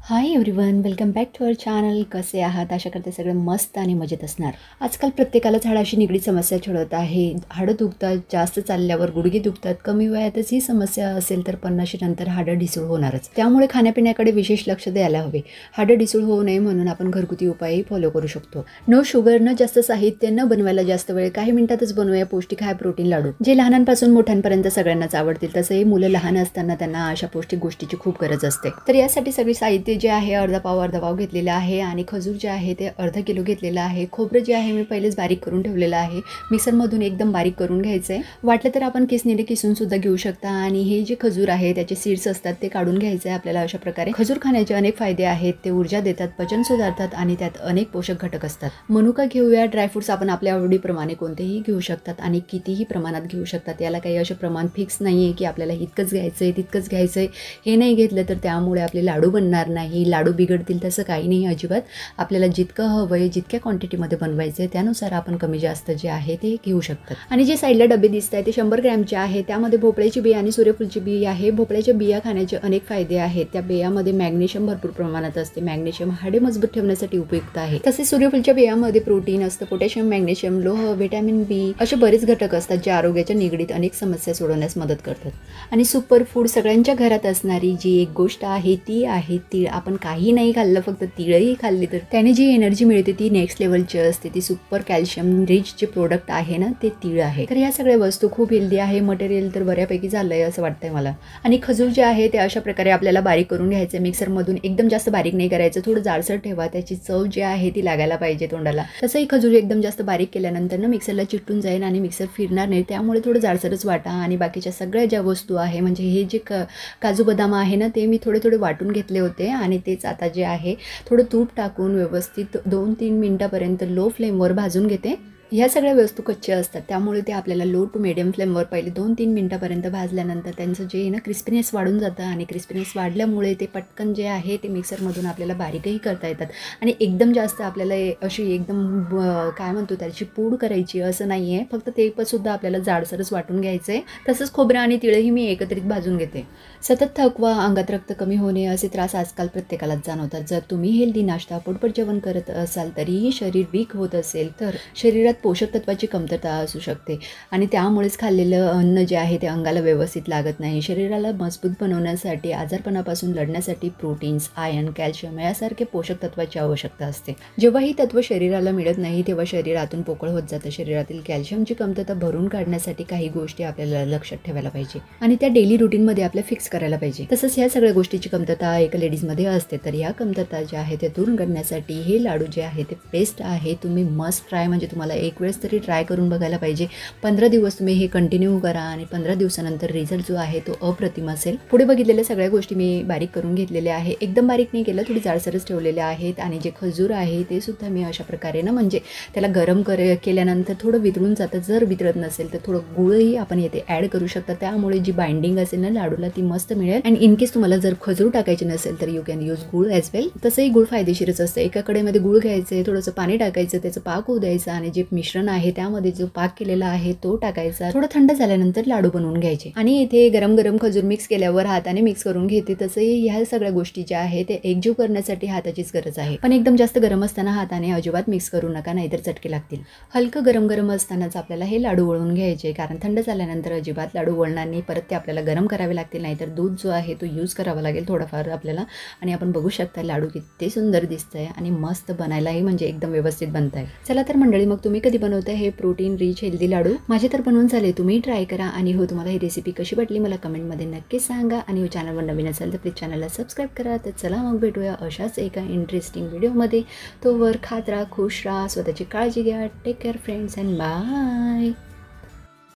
High everyone, welcome back to our channel. कसे आहात? आशा करते सगळे मस्त आणि मजेत असणार. आजकाल प्रत्येकालाच हाडाशी निगडीत समस्या छळत आहे. हाडं दुखतात, जास्त चालल्यावर गुडघे दुखतात. कमी वयातच ही समस्या असेल तर 50 नंतर हाडं ढिसूळ होणारच. त्यामुळे खाण्यापिण्याकडे विशेष लक्ष द्यायला हवे. हाडं ढिसूळ होऊ नये म्हणून आपण घरगुती उपायही फॉलो करू शकतो. नो शुगर, न जास्त साहित्य, न बनवायला जास्त वेळ, काही मिनिटातच बनवूया पौष्टिक हाय प्रोटीन लाडू, जे लहानांपासून मोठ्यांपर्यंत सगळ्यांनाच आवडतील. तसंही मुलं लहान असताना त्यांना अशा पौष्टिक गोष्टीची खूप गरज असते. तर यासाठी सगळी साहित्य जे आहे अर्धा पाव घेतलेला आहे आणि खजूर जे आहे ते अर्धा किलो घेतलेला आहे. खोबरं जे आहे मी पहिलेच बारीक करून ठेवलेलं आहे. मिक्सरमधून एकदम बारीक करून घ्यायचं आहे. वाटलं तर आपण किसणीने किसून सुद्धा घेऊ शकता. आणि हे जे खजूर आहे त्याचे सीड्स असतात ते काढून घ्यायचे आहे आपल्याला. अशा प्रकारे खजूर खाण्याचे अनेक फायदे आहेत. ते ऊर्जा देतात, पचन सुधारतात आणि त्यात अनेक पोषक घटक असतात. मनुका घेऊया. ड्रायफ्रुट्स आपण आपल्या आवडीप्रमाणे कोणतेही घेऊ शकतात आणि कितीही प्रमाणात घेऊ शकतात. याला काही असे प्रमाण फिक्स नाही आहे की आपल्याला इतकंच घ्यायचं आहे तितकंच घ्यायचं आहे. हे नाही घेतलं तर त्यामुळे आपले लाडू बनणार नाही, लाडू बिघडतील, तसं काही नाही अजिबात. आपल्याला जितकं हवं आहे, जितक्या क्वांटिटीमध्ये बनवायचं आहे त्यानुसार आपण कमी जास्त जे आहे ते घेऊ शकतात. आणि जे साईडला डबे दिसत आहे ते 100 ग्रॅमचे आहे. त्यामध्ये भोपळ्याची बी आणि सूर्यफूलची बी आहे. भोपळ्याच्या बिया खाण्याचे अनेक फायदे आहेत. त्या बियामध्ये मॅग्नेशियम भरपूर प्रमाणात असते. मॅग्नेशियम हाडे मजबूत ठेवण्यासाठी उपयुक्त आहे. तसेच सूर्यफूलच्या बियामध्ये प्रोटीन असतं, पोटॅशियम, मॅग्नेशियम, लोह, व्हिटॅमिन बी असे बरेच घटक असतात जे आरोग्याच्या निगडीत अनेक समस्या सोडवण्यास मदत करतात. आणि सुपर फूड सगळ्यांच्या घरात असणारी जी एक गोष्ट आहे ती आहे तीळ. आपण काही नाही खाल्लं, फक्त तिळही खाल्ली तर त्याने जी एनर्जी मिळते ती नेक्स्ट लेवलची असते. ती सुपर कॅल्शियम रिच जे प्रोडक्ट आहे ना ते तीळ आहे. तर ह्या सगळ्या वस्तू खूप हेल्दी आहे. मटेरियल तर बऱ्यापैकी झालंय असं वाटतंय मला. आणि खजूर जे आहे ते अशा प्रकारे आपल्याला बारीक करून घ्यायचं. मिक्सरमधून एकदम जास्त बारीक नाही करायचं, थोडं जाडसर ठेवा. त्याची चव जी आहे ती लागायला पाहिजे तोंडाला. तसंही खजूर एकदम जास्त बारीक केल्यानंतर ना मिक्सरला चिटून जाईल आणि मिक्सर फिरणार नाही. त्यामुळे थोडं जाडसरच वाटा. आणि बाकीच्या सगळ्या ज्या वस्तू आहे म्हणजे हे जे काजू बदाम आहे ना ते मी थोडे थोडे वाटून घेतले होते आणि तेच आता जे आहे थोडं तूप टाकून व्यवस्थित 2-3 मिनिटापर्यंत लो फ्लेमवर भाजून घेते. ह्या सगळ्या वस्तू कच्च्या असतात त्यामुळे ते आपल्याला लो टू मिडियम फ्लेमवर पहिले 2-3 मिनिटापर्यंत भाजल्यानंतर त्यांचं जे ना क्रिस्पीनेस वाढून जातं. आणि क्रिस्पीनेस वाढल्यामुळे ते पटकन जे आहे ते मिक्सरमधून आपल्याला बारीकही करता येतात. आणि एकदम जास्त आपल्याला अशी एकदम काय म्हणतो त्याची पूड करायची असं नाही आहे. फक्त ते सुद्धा आपल्याला जाडसरच वाटून घ्यायचं आहे. तसंच खोबरं आणि तिळही मी एकत्रित भाजून घेते. सतत थकवा, अंगात रक्त कमी होणे असे त्रास आजकाल प्रत्येकालाच जाणवतात. जर तुम्ही हेल्दी नाश्ता, पोटभर जेवण करत असाल तरीही शरीर वीक होत असेल तर शरीरात पोषक तत्वाची कमतरता असू शकते. आणि त्यामुळेच खाल्लेलं अन्न जे आहे ते अंगाला व्यवस्थित लागत नाही. शरीराला मजबूत बनवण्यासाठी, आजारपणापासून लढण्यासाठी प्रोटीन्स, आयर्न, कॅल्शियम यासारखे पोषक तत्वाची आवश्यकता असते. जेव्हा ही तत्व शरीराला मिळत नाही तेव्हा शरीरातून पोकळ होत जातं. शरीरातील कॅल्शियमची कमतरता भरून काढण्यासाठी काही गोष्टी आपल्याला लक्षात ठेवायला पाहिजे आणि त्या डेली रुटीनमध्ये आपल्या फिक्स करायला पाहिजे. तसंच ह्या सगळ्या गोष्टीची कमतरता एका लेडीजमध्ये असते. तर ह्या कमतरता ज्या आहे ते दूर करण्यासाठी हे लाडू जे आहे ते बेस्ट आहे. तुम्ही मस्ट ट्राय, म्हणजे तुम्हाला एक वेळेस तरी ट्राय करून बघायला पाहिजे. 15 दिवस तुम्ही हे कंटिन्यू करा आणि 15 दिवसानंतर रिझल्ट जो आहे तो अप्रतिम असेल. पुढे बघितलेल्या सगळ्या गोष्टी मी बारीक करून घेतलेल्या आहे. एकदम बारीक नाही केलं, थोडी जाडसरच ठेवलेल्या आहेत. आणि जे खजूर आहे ते सुद्धा मी अशा प्रकारे ना म्हणजे त्याला गरम केल्यानंतर थोडं वितळून जातं. जर वितळत नसेल तर थोडं गुळही आपण येथे ॲड करू शकता. त्यामुळे जी बाइंडिंग असेल ना लाडूला ती मस्त मिळेल. आणि इन केस तुम्हाला जर खजूर टाकायची नसेल तर यू कॅन यूज गुळ ॲज वेल. तसंही गुळ फायदेशीरच असतं. एका कडेमध्ये गुळ घ्यायचं, थोडंसं पाणी टाकायचं, त्याचं पाक होऊ द्यायचं आणि जे मिश्रण आहे त्यामध्ये जो पाक केलेला आहे तो टाकायचा. थोडं थंड झाल्यानंतर लाडू बनवून घ्यायचे. आणि इथे गरम गरम खजूर मिक्स केल्यावर हाताने मिक्स करून घेते. तसंही ह्या सगळ्या गोष्टी ज्या आहेत ते एकजीव करण्यासाठी हाताचीच गरज आहे. पण एकदम जास्त गरम असताना हाताने अजिबात मिक्स करू नका, नाहीतर चटके लागतील. हलकं गरम गरम असतानाच आपल्याला हे लाडू वळून घ्यायचे, कारण थंड झाल्यानंतर अजिबात लाडू वळणार नाही. परत ते आपल्याला गरम करावे लागतील, नाहीतर दूध जो आहे तो यूज करावा लागेल थोडाफार आपल्याला. आणि आपण बघू शकता लाडू किती सुंदर दिसतंय आणि मस्त बनायलाही म्हणजे एकदम व्यवस्थित बनताय. चला तर मंडळी, मग तुम्ही कधी बनवताय हे प्रोटीन रिच हेल्दी लाडू? माझे तर बनवून झाले, तुम्ही ट्राय करा. आणि हो, तुम्हाला ही रेसिपी कशी वाटली मला कमेंटमध्ये नक्कीच सांगा. आणि हो, चॅनलवर नवीन असेल तर प्लीज चॅनलला सबस्क्राईब करा. तर चला मग भेटूया अशाच एका इंटरेस्टिंग व्हिडिओमध्ये. तोवर खात राहा, खुश राहा, स्वतःची काळजी घ्या. Take care friends and bye.